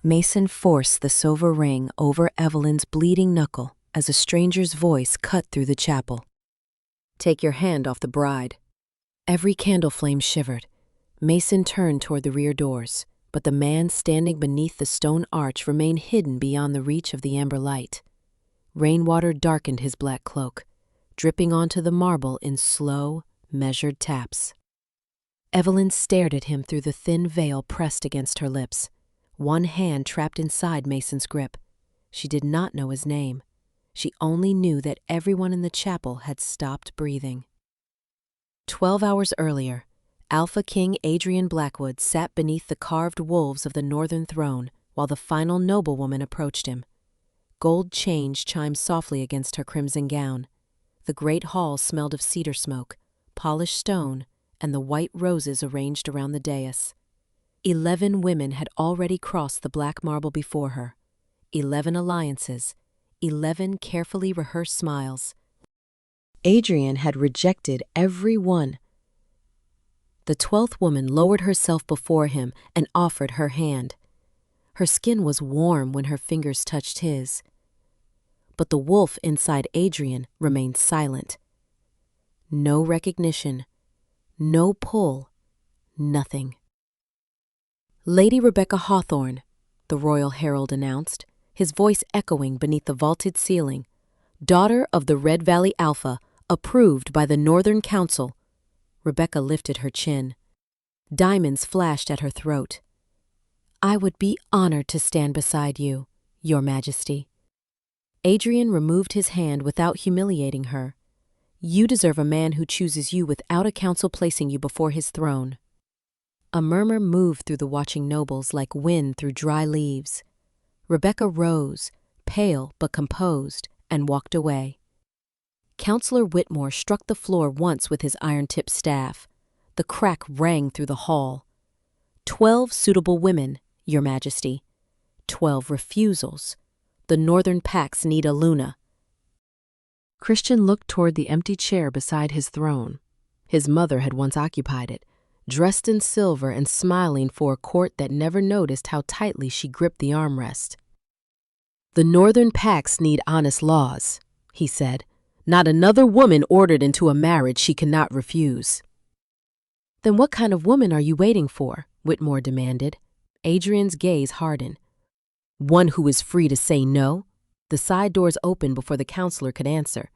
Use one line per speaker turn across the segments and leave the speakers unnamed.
Mason forced the silver ring over Evelyn's bleeding knuckle as a stranger's voice cut through the chapel. "Take your hand off the bride." Every candle flame shivered. Mason turned toward the rear doors, but the man standing beneath the stone arch remained hidden beyond the reach of the amber light. Rainwater darkened his black cloak, dripping onto the marble in slow, measured taps. Evelyn stared at him through the thin veil pressed against her lips, one hand trapped inside Mason's grip. She did not know his name. She only knew that everyone in the chapel had stopped breathing. 12 hours earlier, Alpha King Adrian Blackwood sat beneath the carved wolves of the northern throne while the final noblewoman approached him. Gold chains chimed softly against her crimson gown. The great hall smelled of cedar smoke, polished stone, and the white roses arranged around the dais. 11 women had already crossed the black marble before her. 11 alliances, 11 carefully rehearsed smiles. Adrian had rejected every one. The 12th woman lowered herself before him and offered her hand. Her skin was warm when her fingers touched his. But the wolf inside Adrian remained silent. No recognition, no pull, nothing. "Lady Rebecca Hawthorne," the royal herald announced, his voice echoing beneath the vaulted ceiling. "Daughter of the Red Valley Alpha, approved by the Northern Council." Rebecca lifted her chin. Diamonds flashed at her throat. "I would be honored to stand beside you, Your Majesty." Adrian removed his hand without humiliating her. "You deserve a man who chooses you without a council placing you before his throne." A murmur moved through the watching nobles like wind through dry leaves. Rebecca rose, pale but composed, and walked away. Counselor Whitmore struck the floor once with his iron-tipped staff. The crack rang through the hall. 12 suitable women, Your Majesty. 12 refusals. The northern packs need a Luna. Christian looked toward the empty chair beside his throne. His mother had once occupied it, dressed in silver and smiling for a court that never noticed how tightly she gripped the armrest. "The northern packs need honest laws," he said. "Not another woman ordered into a marriage she cannot refuse." "Then what kind of woman are you waiting for?" Whitmore demanded. Adrian's gaze hardened. "One who is free to say no." The side doors opened before the counselor could answer.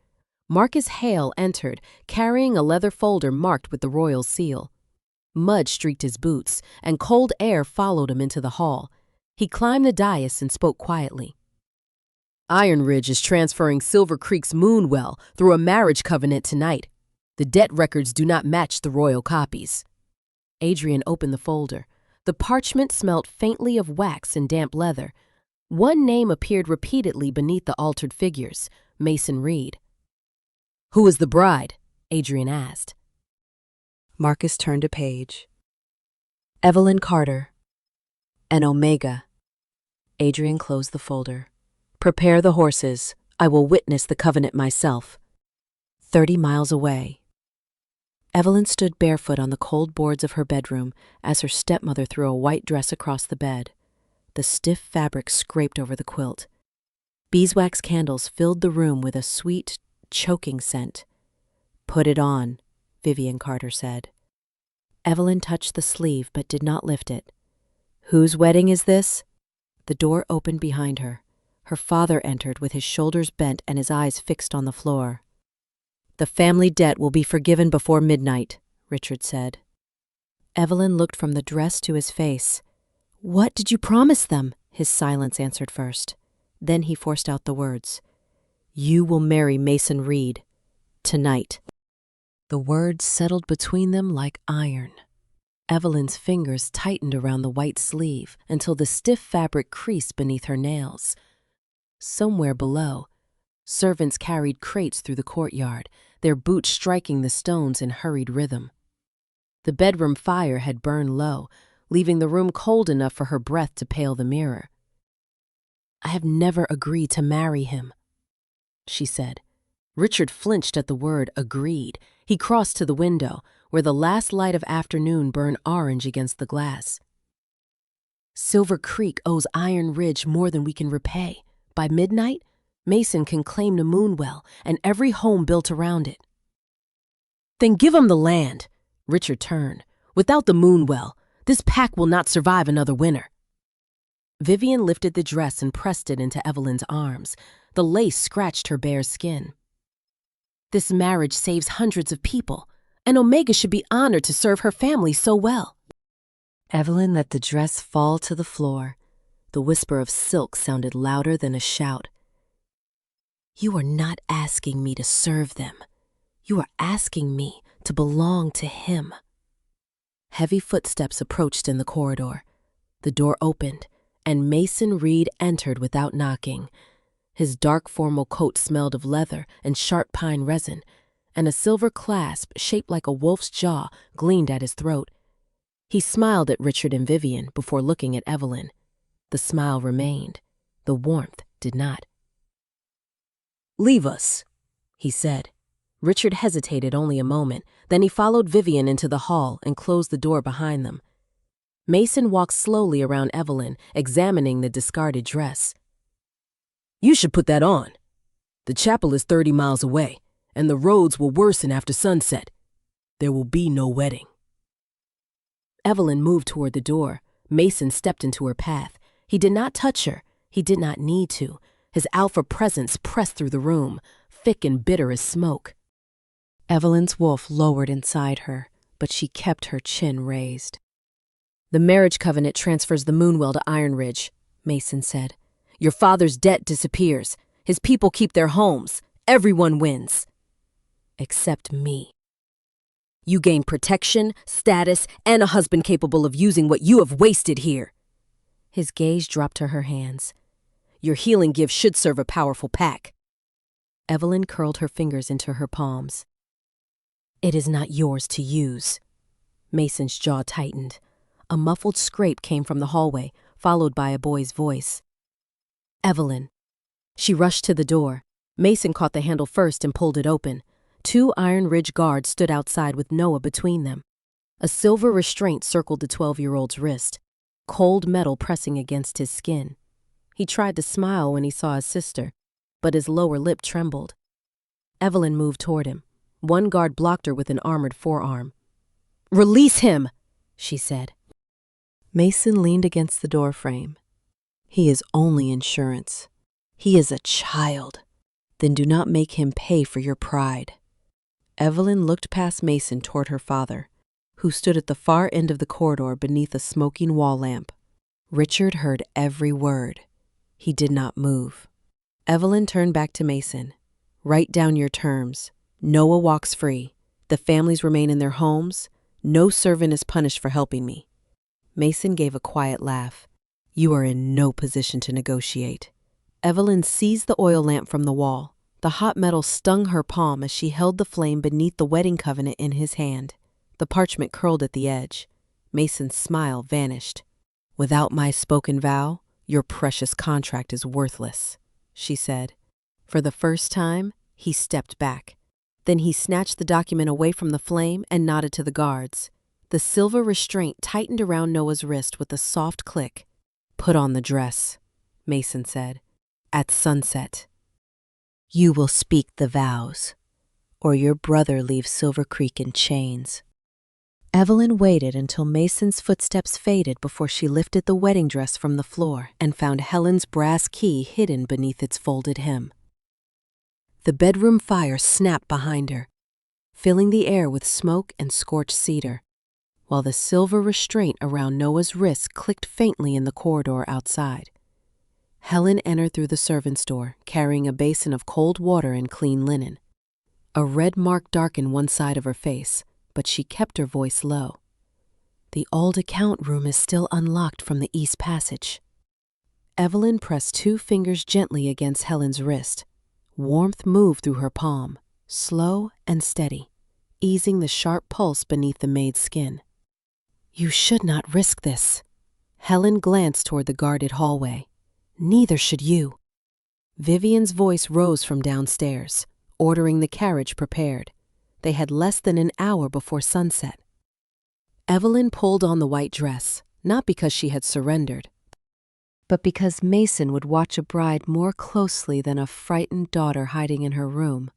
Marcus Hale entered, carrying a leather folder marked with the royal seal. Mud streaked his boots, and cold air followed him into the hall. He climbed the dais and spoke quietly. "Iron Ridge is transferring Silver Creek's Moonwell through a marriage covenant tonight. The debt records do not match the royal copies." Adrian opened the folder. The parchment smelled faintly of wax and damp leather. One name appeared repeatedly beneath the altered figures: Mason Reed. "Who is the bride?" Adrian asked. Marcus turned a page. "Evelyn Carter. An Omega." Adrian closed the folder. "Prepare the horses. I will witness the covenant myself." 30 miles away. Evelyn stood barefoot on the cold boards of her bedroom as her stepmother threw a white dress across the bed. The stiff fabric scraped over the quilt. Beeswax candles filled the room with a sweet, choking scent. "Put it on," Vivian Carter said. Evelyn touched the sleeve but did not lift it. "Whose wedding is this?" The door opened behind her. Her father entered with his shoulders bent and his eyes fixed on the floor. "The family debt will be forgiven before midnight," Richard said. Evelyn looked from the dress to his face. "What did you promise them?" His silence answered first. Then he forced out the words. "You will marry Mason Reed. Tonight." The words settled between them like iron. Evelyn's fingers tightened around the white sleeve until the stiff fabric creased beneath her nails. Somewhere below, servants carried crates through the courtyard, their boots striking the stones in hurried rhythm. The bedroom fire had burned low, leaving the room cold enough for her breath to pale the mirror. "I have never agreed to marry him," she said. Richard flinched at the word agreed. He crossed to the window, where the last light of afternoon burned orange against the glass. Silver Creek owes Iron Ridge more than we can repay. By midnight, Mason can claim the Moonwell and every home built around it. Then give him the land, Richard turned. Without the Moonwell, this pack will not survive another winter. Vivian lifted the dress and pressed it into Evelyn's arms. The lace scratched her bare skin. This marriage saves hundreds of people, and Omega should be honored to serve her family so well. Evelyn let the dress fall to the floor. The whisper of silk sounded louder than a shout. You are not asking me to serve them. You are asking me to belong to him. Heavy footsteps approached in the corridor. The door opened, and Mason Reed entered without knocking. His dark formal coat smelled of leather and sharp pine resin, and a silver clasp shaped like a wolf's jaw gleamed at his throat. He smiled at Richard and Vivian before looking at Evelyn. The smile remained. The warmth did not. Leave us, he said. Richard hesitated only a moment, then he followed Vivian into the hall and closed the door behind them. Mason walked slowly around Evelyn, examining the discarded dress. You should put that on. The chapel is 30 miles away, and the roads will worsen after sunset. There will be no wedding. Evelyn moved toward the door. Mason stepped into her path. He did not touch her. He did not need to. His alpha presence pressed through the room, thick and bitter as smoke. Evelyn's wolf lowered inside her, but she kept her chin raised. The marriage covenant transfers the Moonwell to Iron Ridge, Mason said. Your father's debt disappears. His people keep their homes. Everyone wins. Except me. You gain protection, status, and a husband capable of using what you have wasted here. His gaze dropped to her hands. Your healing gift should serve a powerful pack. Evelyn curled her fingers into her palms. It is not yours to use. Mason's jaw tightened. A muffled scrape came from the hallway, followed by a boy's voice. Evelyn. She rushed to the door. Mason caught the handle first and pulled it open. 2 Iron Ridge guards stood outside with Noah between them. A silver restraint circled the 12-year-old's wrist, cold metal pressing against his skin. He tried to smile when he saw his sister, but his lower lip trembled. Evelyn moved toward him. One guard blocked her with an armored forearm. Release him, she said. Mason leaned against the doorframe. He is only insurance. He is a child. Then do not make him pay for your pride. Evelyn looked past Mason toward her father, who stood at the far end of the corridor beneath a smoking wall lamp. Richard heard every word. He did not move. Evelyn turned back to Mason. Write down your terms. Noah walks free. The families remain in their homes. No servant is punished for helping me. Mason gave a quiet laugh. You are in no position to negotiate. Evelyn seized the oil lamp from the wall. The hot metal stung her palm as she held the flame beneath the wedding covenant in his hand. The parchment curled at the edge. Mason's smile vanished. Without my spoken vow, your precious contract is worthless, she said. For the first time, he stepped back. Then he snatched the document away from the flame and nodded to the guards. The silver restraint tightened around Noah's wrist with a soft click. Put on the dress, Mason said. At sunset. You will speak the vows, or your brother leaves Silver Creek in chains. Evelyn waited until Mason's footsteps faded before she lifted the wedding dress from the floor and found Helen's brass key hidden beneath its folded hem. The bedroom fire snapped behind her, filling the air with smoke and scorched cedar, while the silver restraint around Noah's wrist clicked faintly in the corridor outside. Helen entered through the servant's door, carrying a basin of cold water and clean linen. A red mark darkened one side of her face, but she kept her voice low. The old account room is still unlocked from the east passage. Evelyn pressed 2 fingers gently against Helen's wrist. Warmth moved through her palm, slow and steady, easing the sharp pulse beneath the maid's skin. You should not risk this. Helen glanced toward the guarded hallway. Neither should you. Vivian's voice rose from downstairs, ordering the carriage prepared. They had less than an hour before sunset. Evelyn pulled on the white dress, not because she had surrendered, but because Mason would watch a bride more closely than a frightened daughter hiding in her room.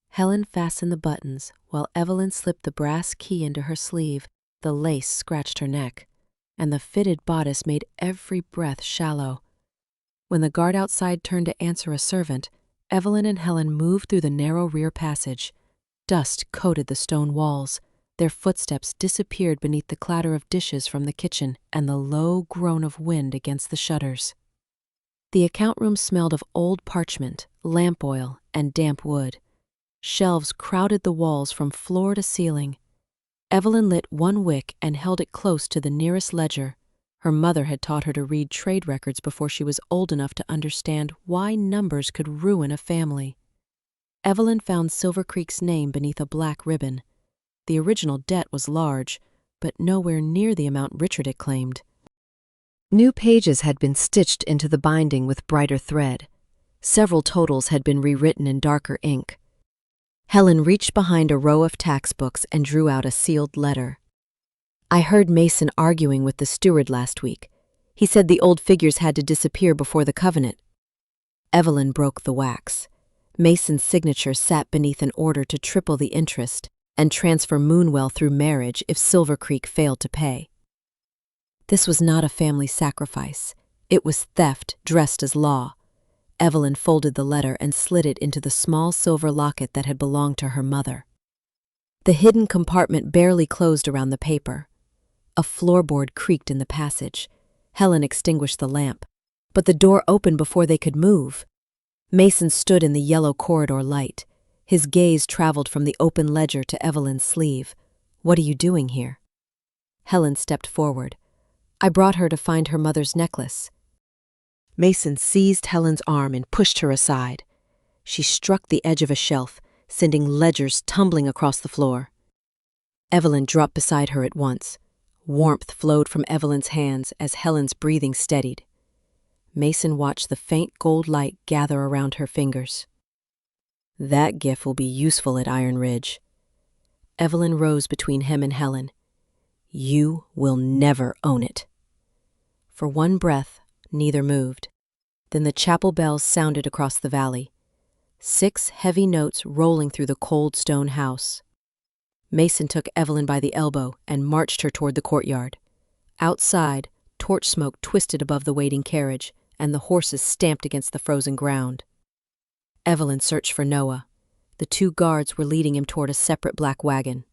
Helen fastened the buttons while Evelyn slipped the brass key into her sleeve. The lace scratched her neck, and the fitted bodice made every breath shallow. When the guard outside turned to answer a servant, Evelyn and Helen moved through the narrow rear passage. Dust coated the stone walls. Their footsteps disappeared beneath the clatter of dishes from the kitchen and the low groan of wind against the shutters. The account room smelled of old parchment, lamp oil, and damp wood. Shelves crowded the walls from floor to ceiling. Evelyn lit one wick and held it close to the nearest ledger. Her mother had taught her to read trade records before she was old enough to understand why numbers could ruin a family. Evelyn found Silver Creek's name beneath a black ribbon. The original debt was large, but nowhere near the amount Richard had claimed. New pages had been stitched into the binding with brighter thread. Several totals had been rewritten in darker ink. Helen reached behind a row of tax books and drew out a sealed letter. "I heard Mason arguing with the steward last week. He said the old figures had to disappear before the covenant." Evelyn broke the wax. Mason's signature sat beneath an order to triple the interest and transfer Moonwell through marriage if Silver Creek failed to pay. This was not a family sacrifice. It was theft dressed as law. Evelyn folded the letter and slid it into the small silver locket that had belonged to her mother. The hidden compartment barely closed around the paper. A floorboard creaked in the passage. Helen extinguished the lamp, but the door opened before they could move. Mason stood in the yellow corridor light. His gaze traveled from the open ledger to Evelyn's sleeve. "What are you doing here?" Helen stepped forward. "I brought her to find her mother's necklace." Mason seized Helen's arm and pushed her aside. She struck the edge of a shelf, sending ledgers tumbling across the floor. Evelyn dropped beside her at once. Warmth flowed from Evelyn's hands as Helen's breathing steadied. Mason watched the faint gold light gather around her fingers. "That gift will be useful at Iron Ridge." Evelyn rose between him and Helen. "You will never own it." For one breath, neither moved. Then the chapel bells sounded across the valley. 6 heavy notes rolling through the cold stone house. Mason took Evelyn by the elbow and marched her toward the courtyard. Outside, torch smoke twisted above the waiting carriage, and the horses stamped against the frozen ground. Evelyn searched for Noah. The 2 guards were leading him toward a separate black wagon.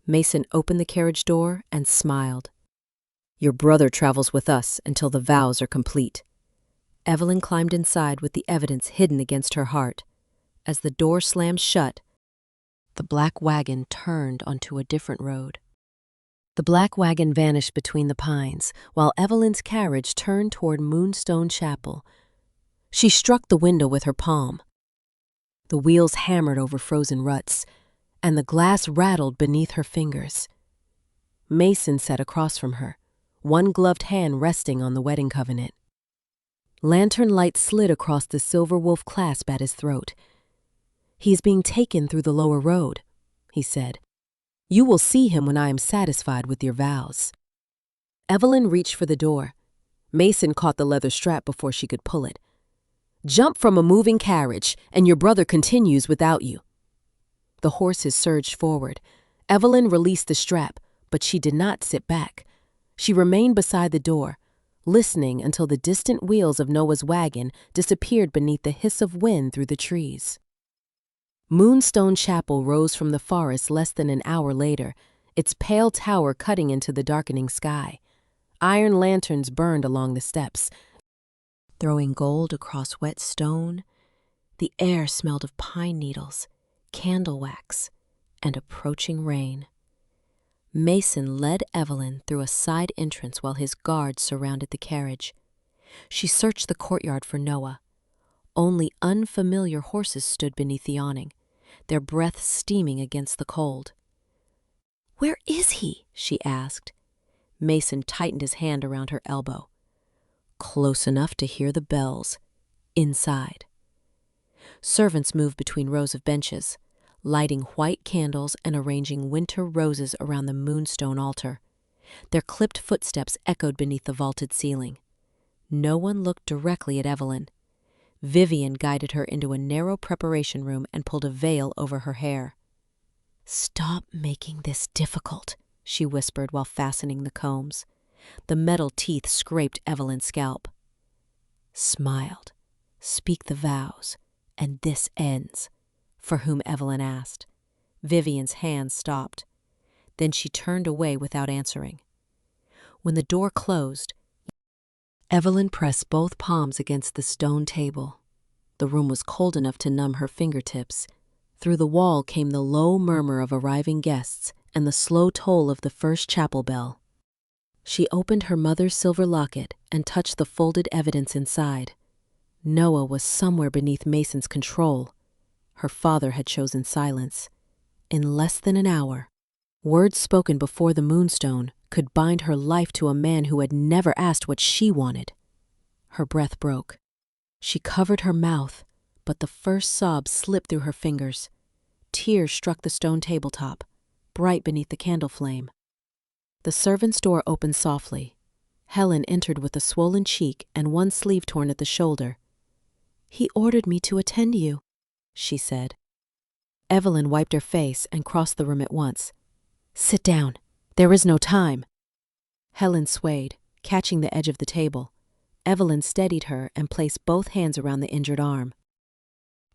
Mason opened the carriage door and smiled. "Your brother travels with us until the vows are complete." Evelyn climbed inside with the evidence hidden against her heart. As the door slammed shut, the black wagon turned onto a different road. The black wagon vanished between the pines, while Evelyn's carriage turned toward Moonstone Chapel. She struck the window with her palm. The wheels hammered over frozen ruts, and the glass rattled beneath her fingers. Mason sat across from her, one gloved hand resting on the wedding covenant. Lantern light slid across the silver wolf clasp at his throat. "He is being taken through the lower road," he said. "You will see him when I am satisfied with your vows." Evelyn reached for the door. Mason caught the leather strap before she could pull it. "Jump from a moving carriage, and your brother continues without you." The horses surged forward. Evelyn released the strap, but she did not sit back. She remained beside the door, listening until the distant wheels of Noah's wagon disappeared beneath the hiss of wind through the trees. Moonstone Chapel rose from the forest less than an hour later, its pale tower cutting into the darkening sky. Iron lanterns burned along the steps, throwing gold across wet stone. The air smelled of pine needles, candle wax, and approaching rain. Mason led Evelyn through a side entrance while his guards surrounded the carriage. She searched the courtyard for Noah. Only unfamiliar horses stood beneath the awning, their breath steaming against the cold. "Where is he?" she asked. Mason tightened his hand around her elbow. "Close enough to hear the bells. Inside." Servants moved between rows of benches, lighting white candles and arranging winter roses around the moonstone altar. Their clipped footsteps echoed beneath the vaulted ceiling. No one looked directly at Evelyn. Vivian guided her into a narrow preparation room and pulled a veil over her hair. "Stop making this difficult," she whispered while fastening the combs. The metal teeth scraped Evelyn's scalp. "Smiled. Speak the vows, and this ends." "For whom?" Evelyn asked. Vivian's hands stopped. Then she turned away without answering. When the door closed, Evelyn pressed both palms against the stone table. The room was cold enough to numb her fingertips. Through the wall came the low murmur of arriving guests and the slow toll of the first chapel bell. She opened her mother's silver locket and touched the folded evidence inside. Noah was somewhere beneath Mason's control. Her father had chosen silence. In less than an hour, words spoken before the moonstone could bind her life to a man who had never asked what she wanted. Her breath broke. She covered her mouth, but the first sob slipped through her fingers. Tears struck the stone tabletop, bright beneath the candle flame. The servant's door opened softly. Helen entered with a swollen cheek and one sleeve torn at the shoulder. "He ordered me to attend you," she said. Evelyn wiped her face and crossed the room at once. "Sit down. There is no time." Helen swayed, catching the edge of the table. Evelyn steadied her and placed both hands around the injured arm.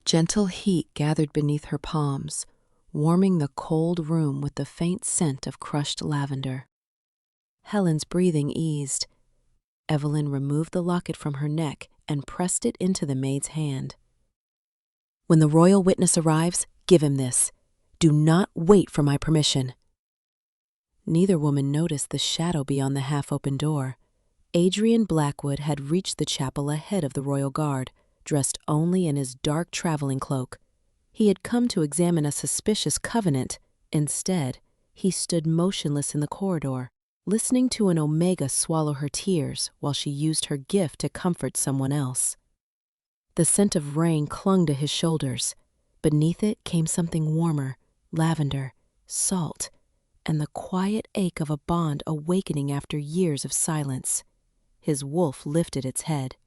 Gentle heat gathered beneath her palms, warming the cold room with the faint scent of crushed lavender. Helen's breathing eased. Evelyn removed the locket from her neck and pressed it into the maid's hand. "When the royal witness arrives, give him this. Do not wait for my permission." Neither woman noticed the shadow beyond the half-open door. Adrian Blackwood had reached the chapel ahead of the royal guard, dressed only in his dark traveling cloak. He had come to examine a suspicious covenant. Instead, he stood motionless in the corridor, listening to an Omega swallow her tears while she used her gift to comfort someone else. The scent of rain clung to his shoulders. Beneath it came something warmer, lavender, salt, and the quiet ache of a bond awakening after years of silence. His wolf lifted its head.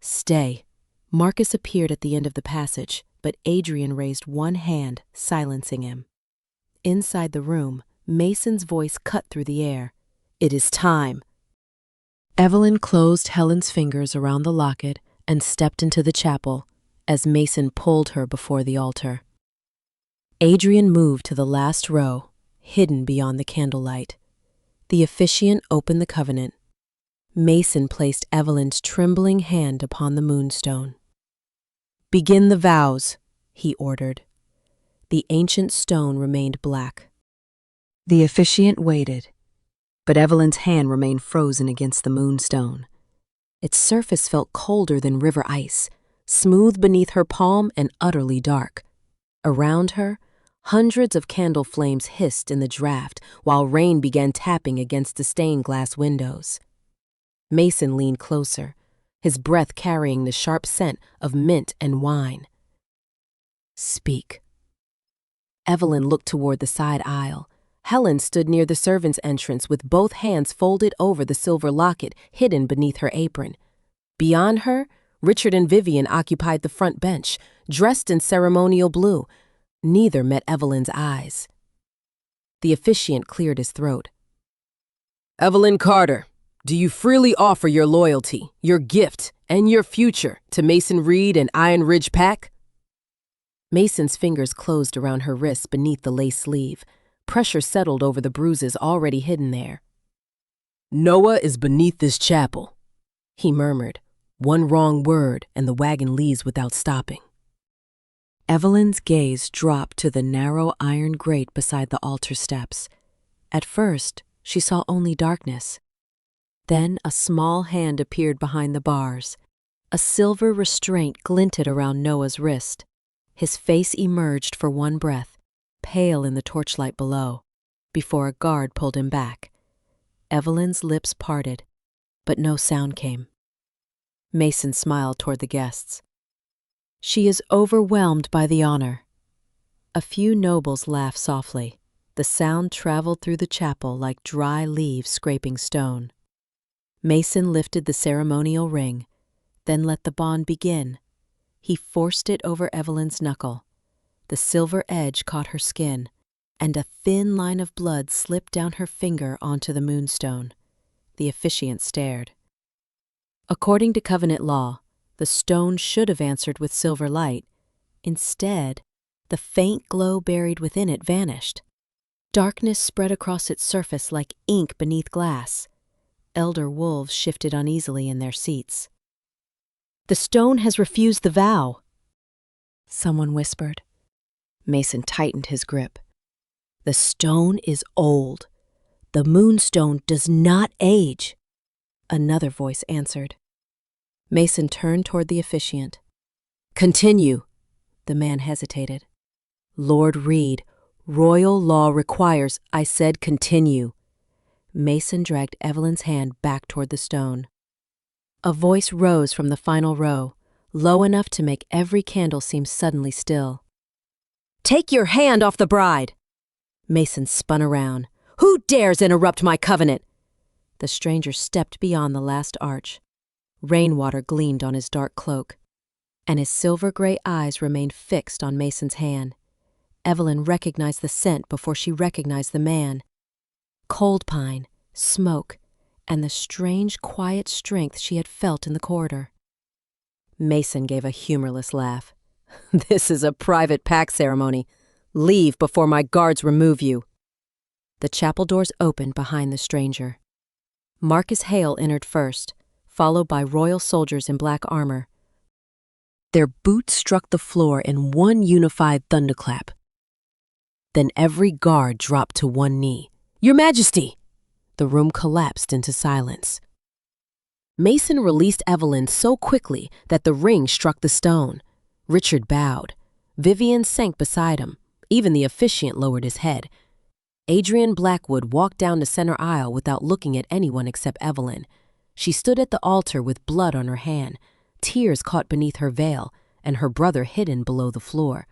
"Stay." Marcus appeared at the end of the passage, but Adrian raised one hand, silencing him. Inside the room, Mason's voice cut through the air. "It is time." Evelyn closed Helen's fingers around the locket and stepped into the chapel as Mason pulled her before the altar. Adrian moved to the last row, hidden beyond the candlelight. The officiant opened the covenant. Mason placed Evelyn's trembling hand upon the moonstone. "Begin the vows," he ordered. The ancient stone remained black. The officiant waited, but Evelyn's hand remained frozen against the moonstone. Its surface felt colder than river ice, smooth beneath her palm and utterly dark. Around her, hundreds of candle flames hissed in the draft while rain began tapping against the stained glass windows. Mason leaned closer, his breath carrying the sharp scent of mint and wine. "Speak." Evelyn looked toward the side aisle. Helen stood near the servants' entrance with both hands folded over the silver locket hidden beneath her apron. Beyond her, Richard and Vivian occupied the front bench, dressed in ceremonial blue. Neither met Evelyn's eyes. The officiant cleared his throat. "Evelyn Carter, do you freely offer your loyalty, your gift, and your future to Mason Reed and Iron Ridge Pack?" Mason's fingers closed around her wrists beneath the lace sleeve. Pressure settled over the bruises already hidden there. "Noah is beneath this chapel," he murmured. "One wrong word and the wagon leaves without stopping." Evelyn's gaze dropped to the narrow iron grate beside the altar steps. At first, she saw only darkness. Then a small hand appeared behind the bars. A silver restraint glinted around Noah's wrist. His face emerged for one breath, pale in the torchlight below, before a guard pulled him back. Evelyn's lips parted, but no sound came. Mason smiled toward the guests. "She is overwhelmed by the honor." A few nobles laughed softly. The sound traveled through the chapel like dry leaves scraping stone. Mason lifted the ceremonial ring, then let the bond begin. He forced it over Evelyn's knuckle. The silver edge caught her skin, and a thin line of blood slipped down her finger onto the moonstone. The officiant stared. According to covenant law, the stone should have answered with silver light. Instead, the faint glow buried within it vanished. Darkness spread across its surface like ink beneath glass. Elder wolves shifted uneasily in their seats. "The stone has refused the vow," someone whispered. Mason tightened his grip. "The stone is old. The moonstone does not age," another voice answered. Mason turned toward the officiant. "Continue." The man hesitated. "Lord Reed, royal law requires," I said, "continue." Mason dragged Evelyn's hand back toward the stone. A voice rose from the final row, low enough to make every candle seem suddenly still. "Take your hand off the bride!" Mason spun around. "Who dares interrupt my covenant?" The stranger stepped beyond the last arch. Rainwater gleamed on his dark cloak, and his silver-gray eyes remained fixed on Mason's hand. Evelyn recognized the scent before she recognized the man. Cold pine, smoke, and the strange, quiet strength she had felt in the corridor. Mason gave a humorless laugh. "This is a private pact ceremony. Leave before my guards remove you." The chapel doors opened behind the stranger. Marcus Hale entered first, followed by royal soldiers in black armor. Their boots struck the floor in one unified thunderclap. Then every guard dropped to one knee. "Your Majesty!" The room collapsed into silence. Mason released Evelyn so quickly that the ring struck the stone. Richard bowed. Vivian sank beside him. Even the officiant lowered his head. Adrian Blackwood walked down the center aisle without looking at anyone except Evelyn. She stood at the altar with blood on her hand, tears caught beneath her veil, and her brother hidden below the floor.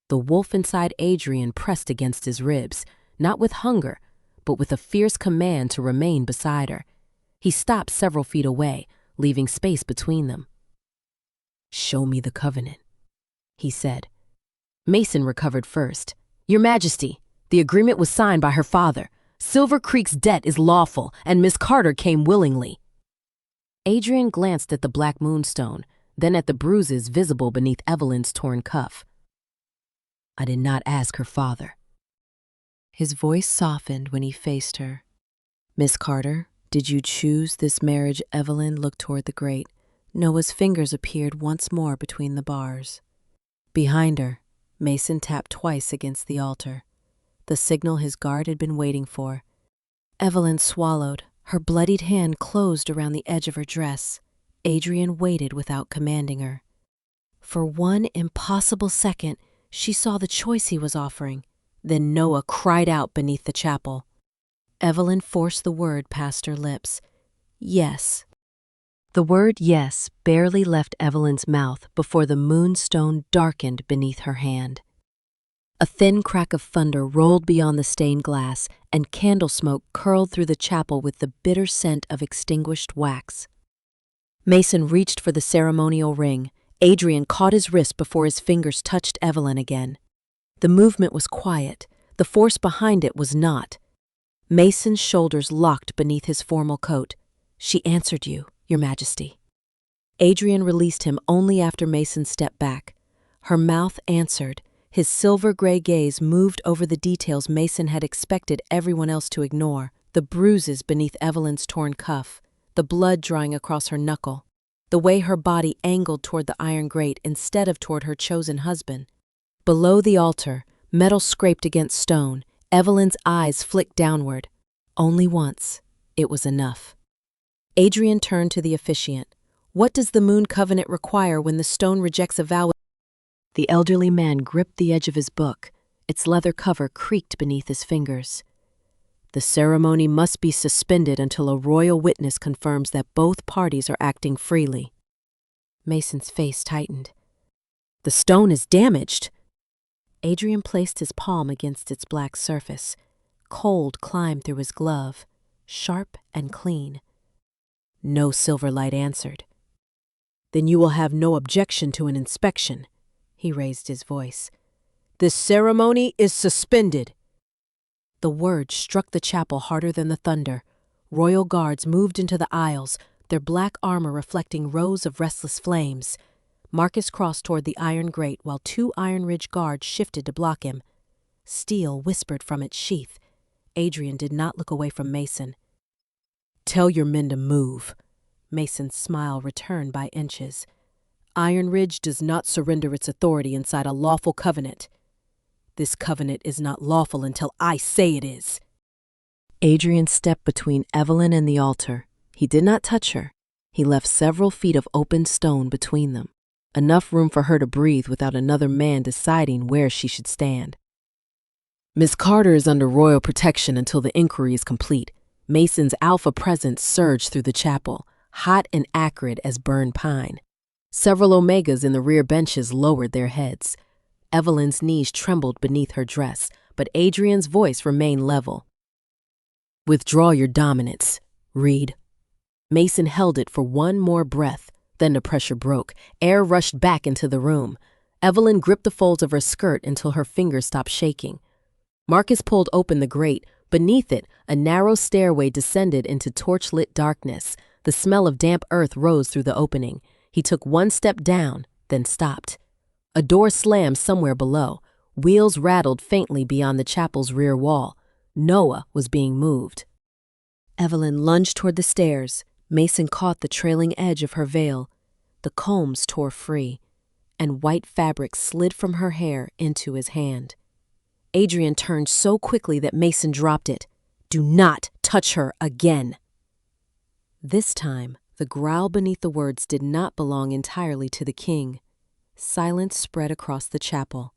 The wolf inside Adrian pressed against his ribs, not with hunger, but with a fierce command to remain beside her. He stopped several feet away, leaving space between them. "Show me the covenant," he said. Mason recovered first. "Your Majesty, the agreement was signed by her father. Silver Creek's debt is lawful, and Miss Carter came willingly." Adrian glanced at the black moonstone, then at the bruises visible beneath Evelyn's torn cuff. "I did not ask her father." His voice softened when he faced her. "Miss Carter, did you choose this marriage?" Evelyn looked toward the grate. Noah's fingers appeared once more between the bars. Behind her, Mason tapped twice against the altar, the signal his guard had been waiting for. Evelyn swallowed. Her bloodied hand closed around the edge of her dress. Adrian waited without commanding her. For one impossible second, she saw the choice he was offering. Then Noah cried out beneath the chapel. Evelyn forced the word past her lips. "Yes." The word "yes" barely left Evelyn's mouth before the moonstone darkened beneath her hand. A thin crack of thunder rolled beyond the stained glass, and candle smoke curled through the chapel with the bitter scent of extinguished wax. Mason reached for the ceremonial ring. Adrian caught his wrist before his fingers touched Evelyn again. The movement was quiet. The force behind it was not. Mason's shoulders locked beneath his formal coat. "She answered you, Your Majesty." Adrian released him only after Mason stepped back. Her mouth answered. His silver-gray gaze moved over the details Mason had expected everyone else to ignore: the bruises beneath Evelyn's torn cuff, the blood drying across her knuckle, the way her body angled toward the iron grate instead of toward her chosen husband. Below the altar, metal scraped against stone, Evelyn's eyes flicked downward. Only once. It was enough. Adrian turned to the officiant. "What does the moon covenant require when the stone rejects a vow?" The elderly man gripped the edge of his book. Its leather cover creaked beneath his fingers. "The ceremony must be suspended until a royal witness confirms that both parties are acting freely." Mason's face tightened. "The stone is damaged." Adrian placed his palm against its black surface. Cold climbed through his glove, sharp and clean. No Silverlight answered. "Then you will have no objection to an inspection," he raised his voice. "This ceremony is suspended." The word struck the chapel harder than the thunder. Royal guards moved into the aisles, their black armor reflecting rows of restless flames. Marcus crossed toward the iron grate while 2 Iron Ridge guards shifted to block him. Steel whispered from its sheath. Adrian did not look away from Mason. "Tell your men to move." Mason's smile returned by inches. "Iron Ridge does not surrender its authority inside a lawful covenant. This covenant is not lawful until I say it is." Adrian stepped between Evelyn and the altar. He did not touch her. He left several feet of open stone between them, enough room for her to breathe without another man deciding where she should stand. "Miss Carter is under royal protection until the inquiry is complete." Mason's alpha presence surged through the chapel, hot and acrid as burned pine. Several Omegas in the rear benches lowered their heads. Evelyn's knees trembled beneath her dress, but Adrian's voice remained level. "Withdraw your dominance, Reed." Mason held it for one more breath, then the pressure broke. Air rushed back into the room. Evelyn gripped the folds of her skirt until her fingers stopped shaking. Marcus pulled open the grate. Beneath it, a narrow stairway descended into torch-lit darkness. The smell of damp earth rose through the opening. He took one step down, then stopped. A door slammed somewhere below. Wheels rattled faintly beyond the chapel's rear wall. Noah was being moved. Evelyn lunged toward the stairs. Mason caught the trailing edge of her veil. The combs tore free, and white fabric slid from her hair into his hand. Adrian turned so quickly that Mason dropped it. "Do not touch her again." This time, the growl beneath the words did not belong entirely to the king. Silence spread across the chapel.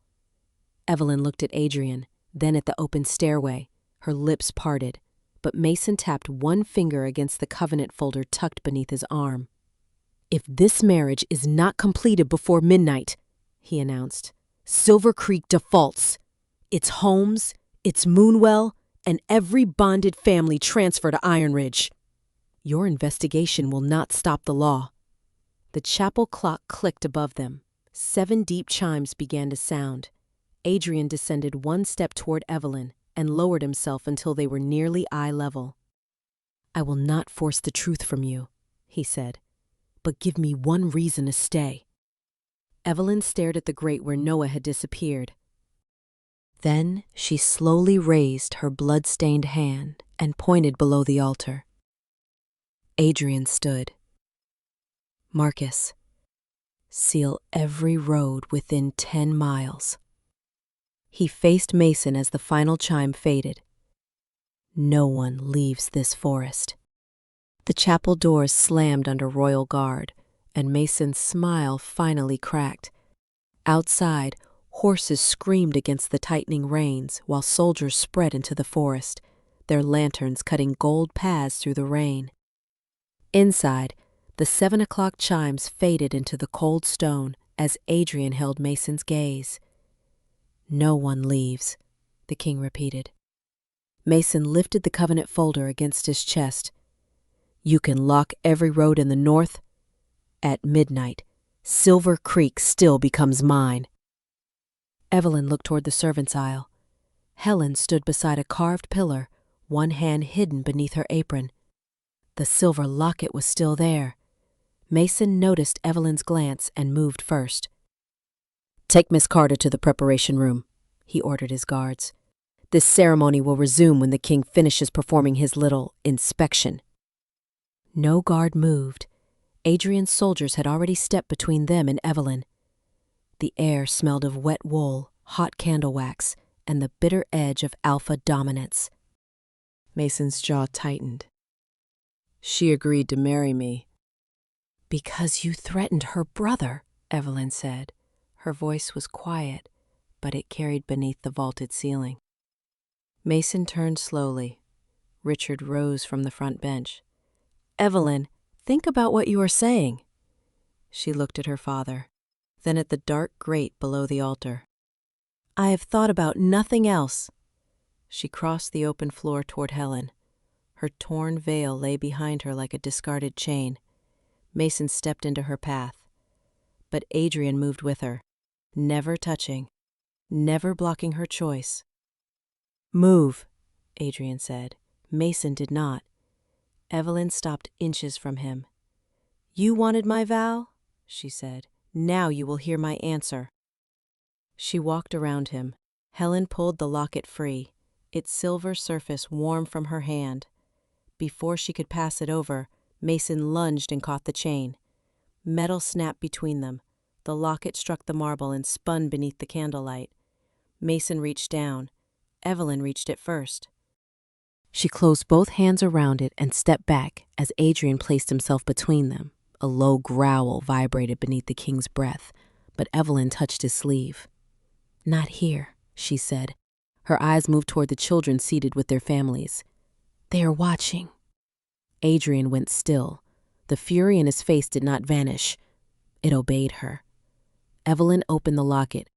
Evelyn looked at Adrian, then at the open stairway. Her lips parted, but Mason tapped one finger against the covenant folder tucked beneath his arm. "If this marriage is not completed before midnight," he announced, "Silver Creek defaults. Its homes, its moonwell, and every bonded family transfer to Iron Ridge. Your investigation will not stop the law." The chapel clock clicked above them. 7 deep chimes began to sound. Adrian descended one step toward Evelyn and lowered himself until they were nearly eye level. "I will not force the truth from you," he said, "but give me one reason to stay." Evelyn stared at the grate where Noah had disappeared. Then she slowly raised her blood-stained hand and pointed below the altar. Adrian stood. "Marcus, seal every road within 10 miles. He faced Mason as the final chime faded. "No one leaves this forest." The chapel doors slammed under royal guard, and Mason's smile finally cracked. Outside, horses screamed against the tightening reins while soldiers spread into the forest, their lanterns cutting gold paths through the rain. Inside, the 7 o'clock chimes faded into the cold stone as Adrian held Mason's gaze. "No one leaves," the king repeated. Mason lifted the covenant folder against his chest. "You can lock every road in the north. At midnight, Silver Creek still becomes mine." Evelyn looked toward the servants' aisle. Helen stood beside a carved pillar, one hand hidden beneath her apron. The silver locket was still there. Mason noticed Evelyn's glance and moved first. "Take Miss Carter to the preparation room," he ordered his guards. "This ceremony will resume when the king finishes performing his little inspection." No guard moved. Adrian's soldiers had already stepped between them and Evelyn. The air smelled of wet wool, hot candle wax, and the bitter edge of alpha dominance. Mason's jaw tightened. "She agreed to marry me." "Because you threatened her brother," Evelyn said. Her voice was quiet, but it carried beneath the vaulted ceiling. Mason turned slowly. Richard rose from the front bench. "Evelyn, think about what you are saying." She looked at her father, then at the dark grate below the altar. I have thought about nothing else. She crossed the open floor toward Helen. Her torn veil lay behind her like a discarded chain. Mason stepped into her path. But Adrian moved with her, never touching, never blocking her choice. "Move," Adrian said. Mason did not. Evelyn stopped inches from him. "You wanted my vow?" she said. "Now you will hear my answer." She walked around him. Helen pulled the locket free, its silver surface warm from her hand. Before she could pass it over, Mason lunged and caught the chain. Metal snapped between them. The locket struck the marble and spun beneath the candlelight. Mason reached down. Evelyn reached it first. She closed both hands around it and stepped back as Adrian placed himself between them. A low growl vibrated beneath the king's breath, but Evelyn touched his sleeve. "Not here," she said. Her eyes moved toward the children seated with their families. "They are watching." Adrian went still. The fury in his face did not vanish. It obeyed her. Evelyn opened the locket.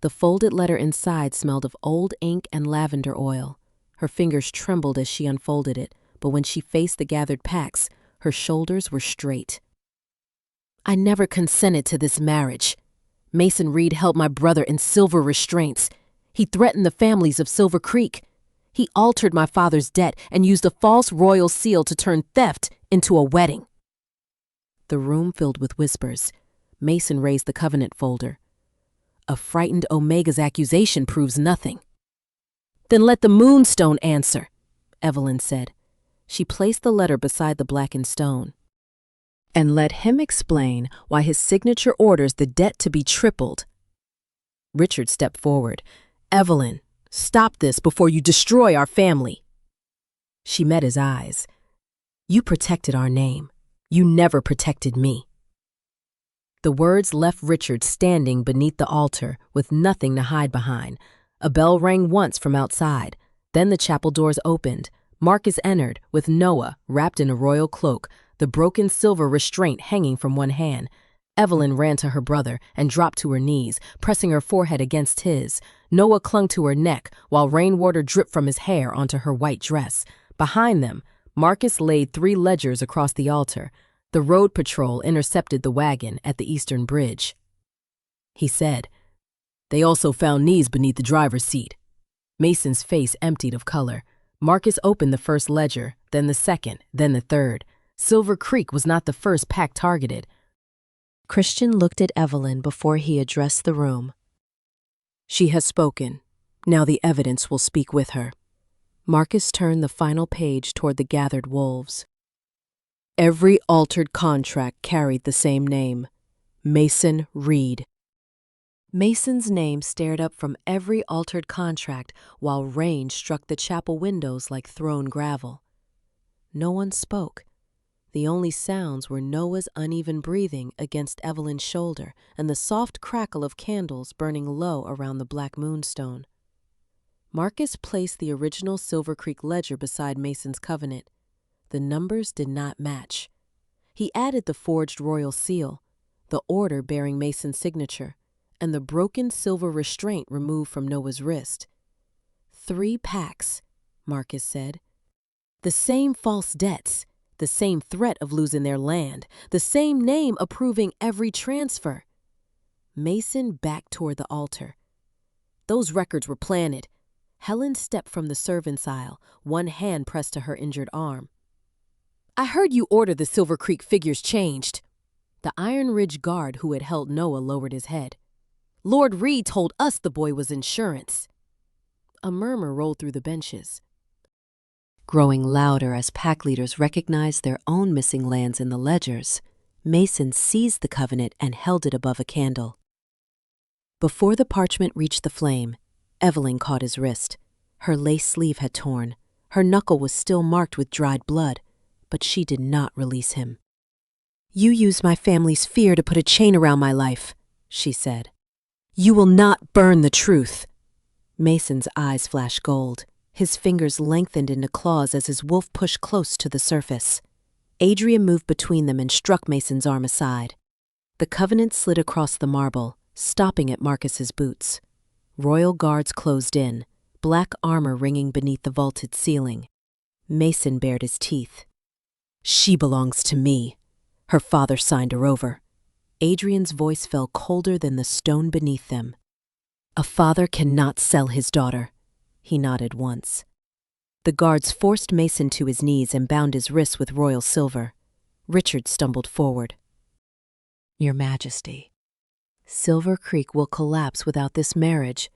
The folded letter inside smelled of old ink and lavender oil. Her fingers trembled as she unfolded it, but when she faced the gathered packs, her shoulders were straight. "I never consented to this marriage. Mason Reed held my brother in silver restraints. He threatened the families of Silver Creek. He altered my father's debt and used a false royal seal to turn theft into a wedding." The room filled with whispers. Mason raised the covenant folder. "A frightened Omega's accusation proves nothing." "Then let the moonstone answer," Evelyn said. She placed the letter beside the blackened stone. "And let him explain why his signature orders the debt to be tripled." Richard stepped forward. "Evelyn, stop this before you destroy our family." She met his eyes. "You protected our name. You never protected me." The words left Richard standing beneath the altar with nothing to hide behind. A bell rang once from outside. Then the chapel doors opened. Marcus entered with Noah wrapped in a royal cloak, the broken silver restraint hanging from one hand. Evelyn ran to her brother and dropped to her knees, pressing her forehead against his. Noah clung to her neck while rainwater dripped from his hair onto her white dress. Behind them, Marcus laid 3 ledgers across the altar. The road patrol intercepted the wagon at the eastern bridge. He said, "They also found knees beneath the driver's seat." Mason's face emptied of color. Marcus opened the first ledger, then the second, then the third. Silver Creek was not the first pack targeted. Christian looked at Evelyn before he addressed the room. "She has spoken. Now the evidence will speak with her." Marcus turned the final page toward the gathered wolves. "Every altered contract carried the same name, Mason Reed." Mason's name stared up from every altered contract while rain struck the chapel windows like thrown gravel. No one spoke. The only sounds were Noah's uneven breathing against Evelyn's shoulder and the soft crackle of candles burning low around the black moonstone. Marcus placed the original Silver Creek ledger beside Mason's covenant. The numbers did not match. He added the forged royal seal, the order bearing Mason's signature, and the broken silver restraint removed from Noah's wrist. 3 packs, Marcus said. The same false debts, the same threat of losing their land, the same name approving every transfer. Mason backed toward the altar. Those records were planted. Helen stepped from the servants' aisle, one hand pressed to her injured arm. "I heard you order the Silver Creek figures changed." The Iron Ridge guard who had held Noah lowered his head. "Lord Reed told us the boy was insurance." A murmur rolled through the benches, growing louder as pack leaders recognized their own missing lands in the ledgers. Mason seized the covenant and held it above a candle. Before the parchment reached the flame, Evelyn caught his wrist. Her lace sleeve had torn. Her knuckle was still marked with dried blood, but she did not release him. "You used my family's fear to put a chain around my life," she said. "You will not burn the truth." Mason's eyes flashed gold. His fingers lengthened into claws as his wolf pushed close to the surface. Adrian moved between them and struck Mason's arm aside. The covenant slid across the marble, stopping at Marcus's boots. Royal guards closed in, black armor ringing beneath the vaulted ceiling. Mason bared his teeth. "She belongs to me. Her father signed her over." Adrian's voice fell colder than the stone beneath them. "A father cannot sell his daughter." He nodded once. The guards forced Mason to his knees and bound his wrists with royal silver. Richard stumbled forward. "Your Majesty, Silver Creek will collapse without this marriage."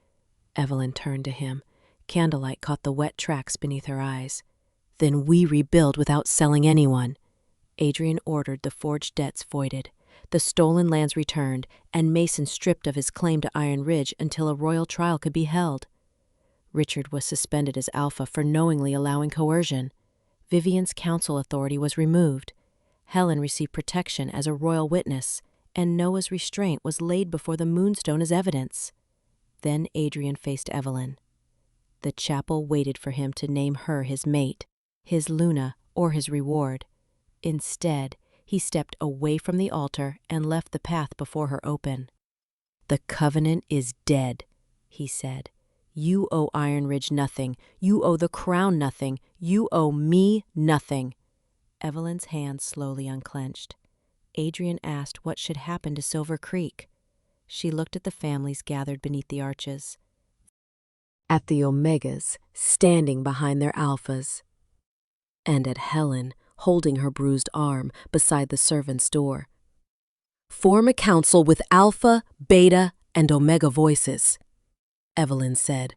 Evelyn turned to him. Candlelight caught the wet tracks beneath her eyes. "Then we rebuild without selling anyone." Adrian ordered the forged debts voided, the stolen lands returned, and Mason stripped of his claim to Iron Ridge until a royal trial could be held. Richard was suspended as Alpha for knowingly allowing coercion. Vivian's council authority was removed. Helen received protection as a royal witness, and Noah's restraint was laid before the Moonstone as evidence. Then Adrian faced Evelyn. The chapel waited for him to name her his mate, his Luna, or his reward. Instead, he stepped away from the altar and left the path before her open. "The covenant is dead," he said. "You owe Iron Ridge nothing. You owe the crown nothing. You owe me nothing." Evelyn's hand slowly unclenched. Adrian asked what should happen to Silver Creek. She looked at the families gathered beneath the arches, at the Omegas standing behind their Alphas, and at Helen holding her bruised arm beside the servant's door. "Form a council with Alpha, Beta, and Omega voices," Evelyn said.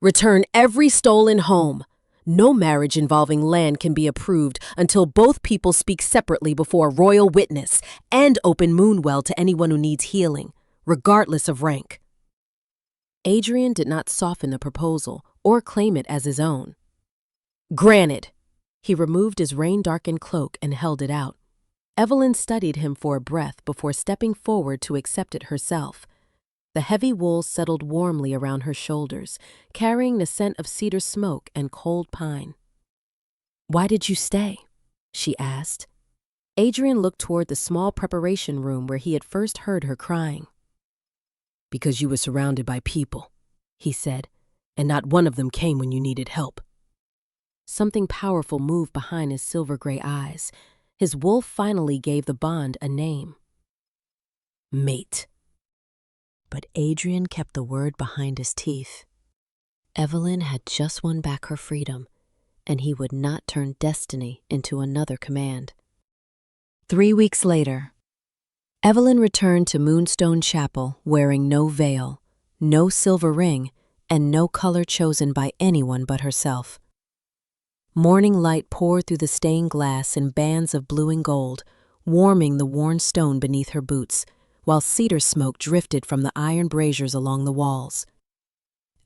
"Return every stolen home. No marriage involving land can be approved until both people speak separately before a royal witness, and open Moonwell to anyone who needs healing, regardless of rank." Adrian did not soften the proposal or claim it as his own. "Granted." He removed his rain-darkened cloak and held it out. Evelyn studied him for a breath before stepping forward to accept it herself. The heavy wool settled warmly around her shoulders, carrying the scent of cedar smoke and cold pine. "Why did you stay?" she asked. Adrian looked toward the small preparation room where he had first heard her crying. "Because you were surrounded by people," he said, "and not one of them came when you needed help." Something powerful moved behind his silver-gray eyes. His wolf finally gave the bond a name. "Mate." But Adrian kept the word behind his teeth. Evelyn had just won back her freedom, and he would not turn destiny into another command. 3 weeks later, Evelyn returned to Moonstone Chapel wearing no veil, no silver ring, and no color chosen by anyone but herself. Morning light poured through the stained glass in bands of blue and gold, warming the worn stone beneath her boots, while cedar smoke drifted from the iron braziers along the walls.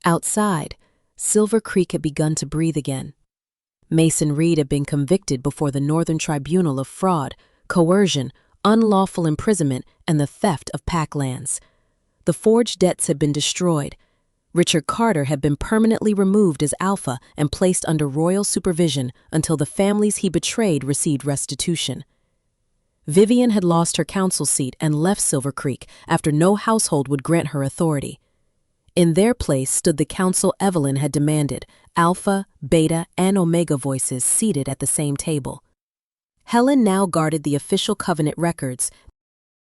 Outside, Silver Creek had begun to breathe again. Mason Reed had been convicted before the Northern Tribunal of fraud, coercion, unlawful imprisonment, and the theft of pack lands. The forged debts had been destroyed. Richard Carter had been permanently removed as Alpha and placed under royal supervision until the families he betrayed received restitution. Vivian had lost her council seat and left Silver Creek after no household would grant her authority. In their place stood the council Evelyn had demanded, Alpha, Beta, and Omega voices seated at the same table. Helen now guarded the official covenant records,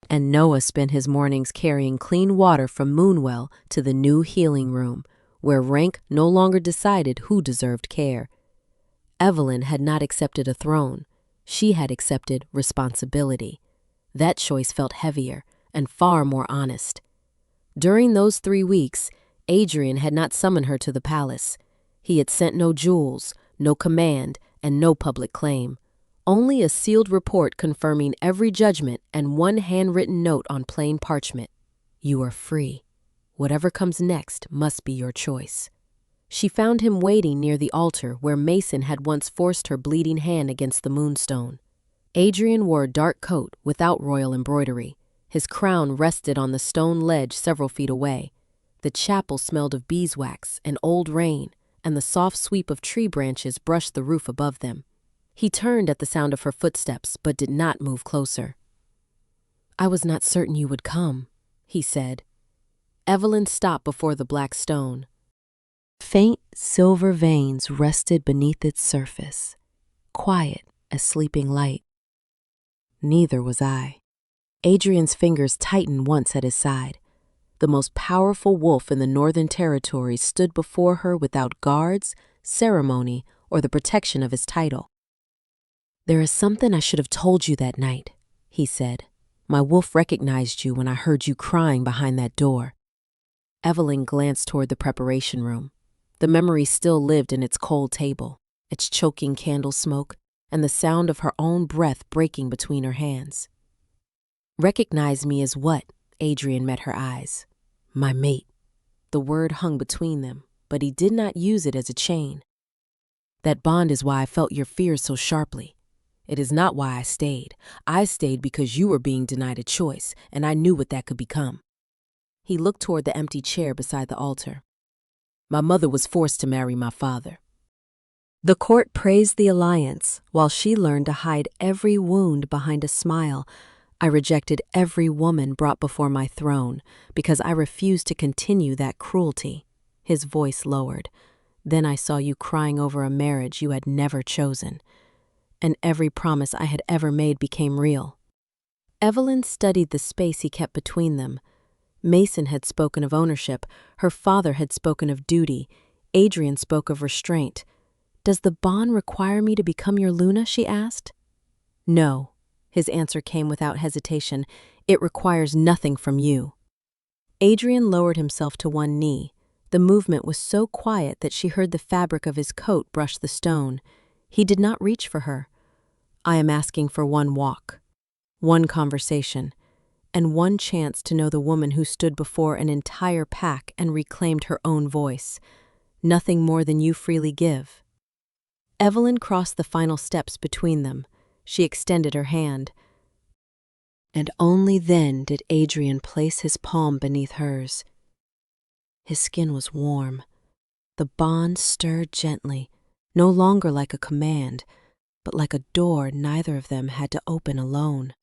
and Noah spent his mornings carrying clean water from Moonwell to the new healing room, where rank no longer decided who deserved care. Evelyn had not accepted a throne. She had accepted responsibility. That choice felt heavier and far more honest. During those 3 weeks, Adrian had not summoned her to the palace. He had sent no jewels, no command, and no public claim. Only a sealed report confirming every judgment and one handwritten note on plain parchment. "You are free. Whatever comes next must be your choice." She found him waiting near the altar where Mason had once forced her bleeding hand against the moonstone. Adrian wore a dark coat without royal embroidery. His crown rested on the stone ledge several feet away. The chapel smelled of beeswax and old rain, and the soft sweep of tree branches brushed the roof above them. He turned at the sound of her footsteps, but did not move closer. "I was not certain you would come," he said. Evelyn stopped before the black stone. Faint silver veins rested beneath its surface, quiet as sleeping light. Neither was I. Adrian's fingers tightened once at his side. The most powerful wolf in the Northern Territories stood before her without guards, ceremony, or the protection of his title. "There is something I should have told you that night," he said. "My wolf recognized you when I heard you crying behind that door." Evelyn glanced toward the preparation room. The memory still lived in its cold table, its choking candle smoke, and the sound of her own breath breaking between her hands. "Recognize me as what?" Adrian met her eyes. "My mate." The word hung between them, but he did not use it as a chain. "That bond is why I felt your fears so sharply. It is not why I stayed. I stayed because you were being denied a choice, and I knew what that could become." He looked toward the empty chair beside the altar. "My mother was forced to marry my father." The court praised the alliance, while she learned to hide every wound behind a smile. "I rejected every woman brought before my throne because I refused to continue that cruelty." His voice lowered. "Then I saw you crying over a marriage you had never chosen, and every promise I had ever made became real." Evelyn studied the space he kept between them. Mason had spoken of ownership, her father had spoken of duty, Adrian spoke of restraint. "Does the bond require me to become your Luna?" she asked. "No." His answer came without hesitation. "It requires nothing from you." Adrian lowered himself to one knee. The movement was so quiet that she heard the fabric of his coat brush the stone. He did not reach for her. "I am asking for one walk, one conversation, and one chance to know the woman who stood before an entire pack and reclaimed her own voice. Nothing more than you freely give." Evelyn crossed the final steps between them. She extended her hand. And only then did Adrian place his palm beneath hers. His skin was warm. The bond stirred gently, no longer like a command, but like a door neither of them had to open alone.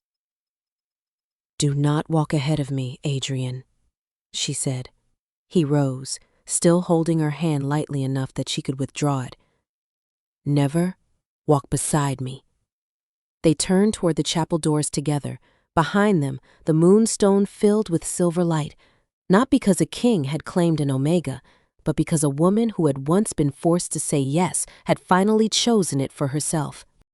"Do not walk ahead of me, Adrian," she said. He rose, still holding her hand lightly enough that she could withdraw it. "Never walk beside me." They turned toward the chapel doors together. Behind them, the moonstone filled with silver light, not because a king had claimed an omega, but because a woman who had once been forced to say yes had finally chosen it for herself.